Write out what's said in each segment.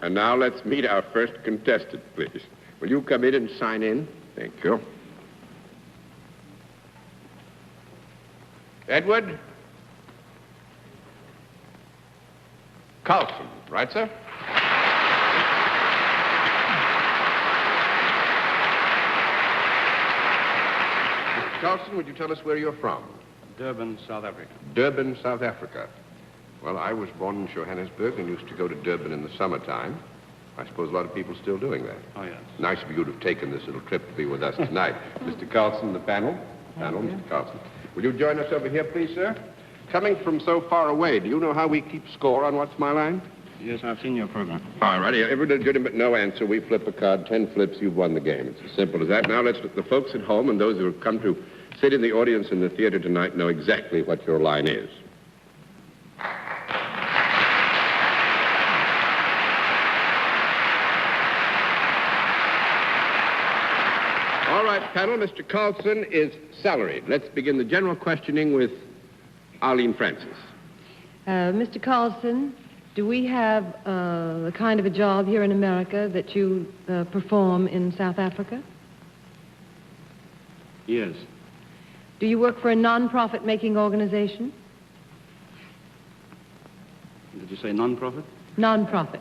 And now let's meet our first contestant, please. Will you come in and sign in? Thank you. Edward? Karlson, right, sir? Mr. Karlson, would you tell us where you're from? Durban, South Africa. Durban, South Africa. Well, I was born in Johannesburg and used to go to Durban in the summertime. I suppose a lot of people still doing that. Oh, yes. Nice of you to have taken this little trip to be with us tonight. Mr. Karlson, the panel. Mr. Karlson. Will you join us over here, please, sir? Coming from so far away, do you know how we keep score on What's My Line? Yes, I've seen your program. All righty. Every legitimate no answer, we flip a card. 10 flips, you've won the game. It's as simple as that. Now let's let the folks at home and those who have come to sit in the audience in the theater tonight know exactly what your line is. All right, panel, Mr. Karlson is salaried. Let's begin the general questioning with Arlene Francis. Mr. Karlson, do we have the kind of a job here in America that you perform in South Africa? Yes. Do you work for a non-profit making organization? Did you say non-profit? Non-profit.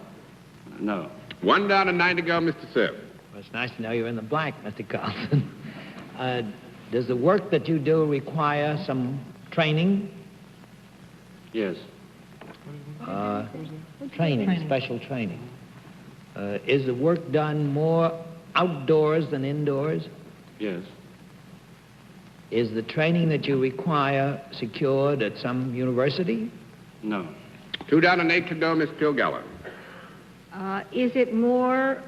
No. 1 down and 9 to go, Mr. Cerf. Well, it's nice to know you're in the black, Mr. Karlson. Does the work that you do require some training? Yes. Special training. Is the work done more outdoors than indoors? Yes. Is the training that you require secured at some university? No. 2 down and 8 to go, Miss Kilgallen. Is it more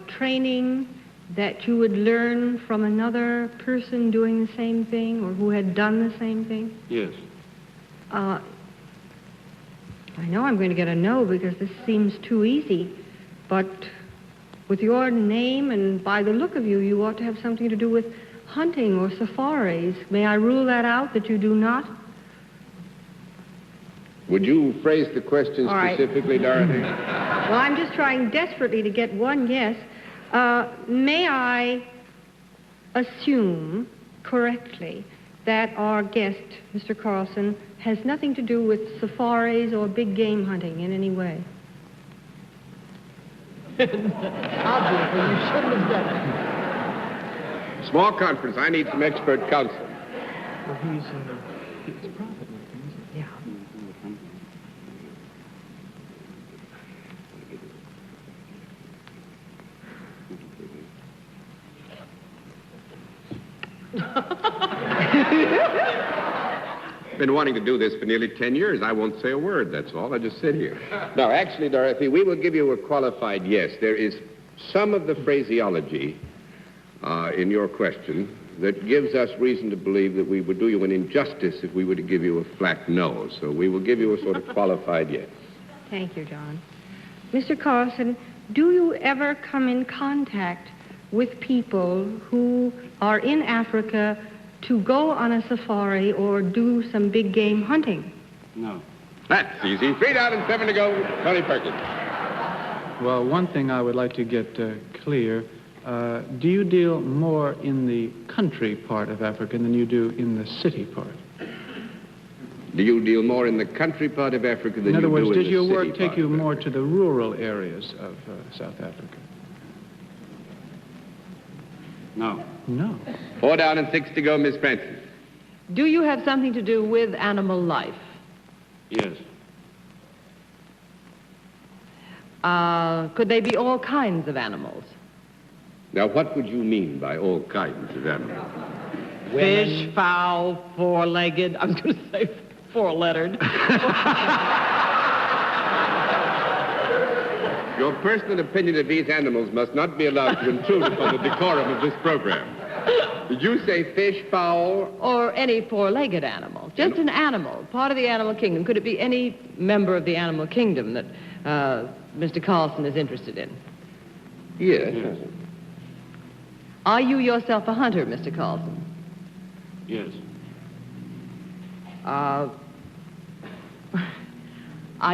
training that you would learn from another person doing the same thing or who had done the same thing? Yes. I know I'm going to get a no because this seems too easy, but with your name and by the look of you, you ought to have something to do with hunting or safaris. May I rule that out, that you do not? Would you phrase the question specifically, Dorothy? Well, I'm just trying desperately to get one yes. May I assume correctly that our guest, Mr. Karlson, has nothing to do with safaris or big game hunting in any way? Obviously, you shouldn't have done it. Small conference. I need some expert counsel. Well, he's profit making, isn't he? Yeah. Been wanting to do this for nearly 10 years. I won't say a word, that's all. I just sit here. No, actually, Dorothy, we will give you a qualified yes. There is some of the phraseology in your question that gives us reason to believe that we would do you an injustice if we were to give you a flat no. So we will give you a sort of qualified yes. Thank you, John. Mr. Karlson, do you ever come in contact with people who are in Africa to go on a safari or do some big game hunting? No. That's easy. 3 down and 7 to go, Tony Perkins. Well, one thing I would like to get clear, do you deal more in the country part of Africa than you do in the city part? Do you deal more in the country part of Africa than you do in the city part? In other words, does your work take you of more Africa? to the rural areas of South Africa? No. No. 4 down and 6 to go, Miss Francis. Do you have something to do with animal life? Yes. Could they be all kinds of animals? Now, what would you mean by all kinds of animals? Fish, fowl, four-legged. I was going to say four-lettered. Your personal opinion of these animals must not be allowed to intrude upon the decorum of this program. Did you say fish, fowl? Or any four-legged animal. Just an animal, part of the animal kingdom. Could it be any member of the animal kingdom that Mr. Karlson is interested in? Yes. Are you yourself a hunter, Mr. Karlson? Yes. Are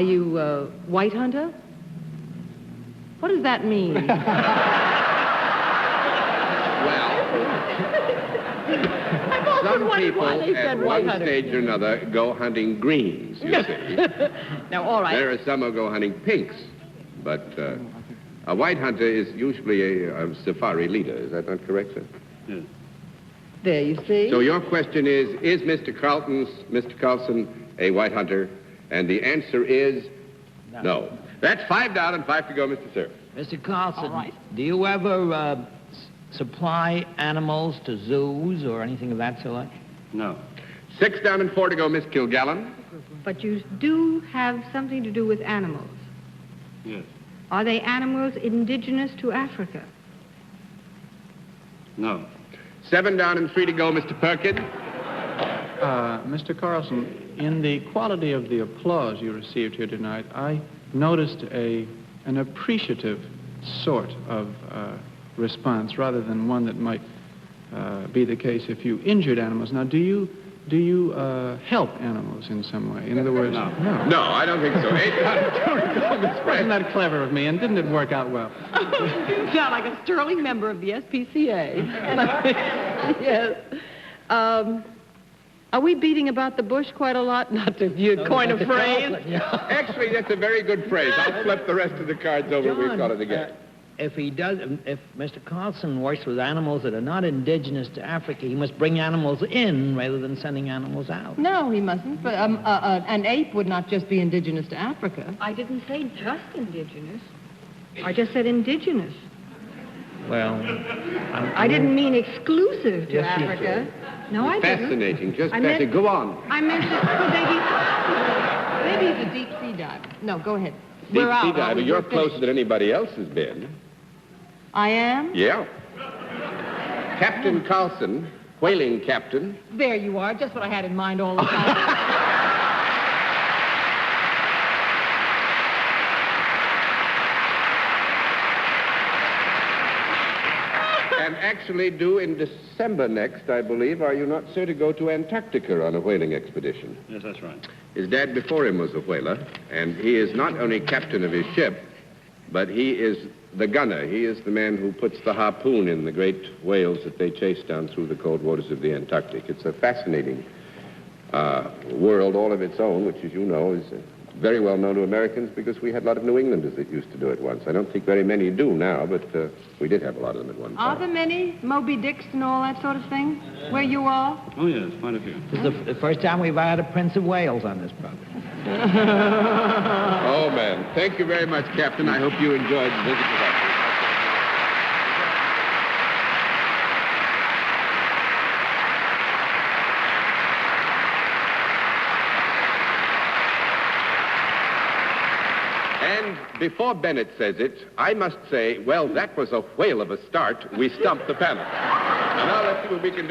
you a white hunter? What does that mean? Well, I've often some wondered people why they at said one white hunter. stage or another go hunting greens, you see. Now, all right. There are some who go hunting pinks, but a white hunter is usually a safari leader. Is that not correct, sir? Yes. There, you see. So your question is Mr. Karlson a white hunter? And the answer is no. That's 5 down and 5 to go, Mr. Sir. Mr. Karlson, All right. do you ever supply animals to zoos or anything of that sort? No. 6 down and 4 to go, Miss Kilgallen. But you do have something to do with animals. Yes. Are they animals indigenous to Africa? No. 7 down and 3 to go, Mr. Perkins. Mr. Karlson, in the quality of the applause you received here tonight, I noticed an appreciative sort of response rather than one that might be the case if you injured animals. Now, do you help animals in some way? In other words, No. No, I don't think so. 8 down and 2 to go, Miss Wasn't that clever of me, and didn't it work out well? You sound like a sterling member of the SPCA. Yes. Are we beating about the bush quite a lot? Not to coin a phrase. Actually, that's a very good phrase. I'll flip the rest of the cards over. We've got it again. If Mr. Karlson works with animals that are not indigenous to Africa, he must bring animals in rather than sending animals out. No, he mustn't. But an ape would not just be indigenous to Africa. I didn't say just indigenous. I just said indigenous. Well, I didn't mean exclusive to Yes, you Africa. No, I didn't. Fascinating. Just I meant- fascinating. Go on. I meant that could they be... Maybe he's a deep sea diver. No, go ahead. Deep We're out. sea diver. We're You're finished. closer than anybody else has been. I am? Yeah. Captain Karlson, whaling captain. There you are. Just what I had in mind all the time. And actually due in December next, I believe, are you not, sir, to go to Antarctica on a whaling expedition? Yes, that's right. His dad before him was a whaler, and he is not only captain of his ship, but he is the gunner. He is the man who puts the harpoon in the great whales that they chase down through the cold waters of the Antarctic. It's a fascinating world all of its own, which, as you know, is very well known to Americans because we had a lot of New Englanders that used to do it once. I don't think very many do now, but we did have a lot of them at one time. Are there many Moby Dicks and all that sort of thing? Where you are? Oh, yes, quite a few. this is the first time we've had a Prince of Wales on this program. Oh, man. Thank you very much, Captain. I hope you enjoyed the visit with us. And before Bennett says it, I must say, well, that was a whale of a start. We stumped the panel. And now let's see what we can do.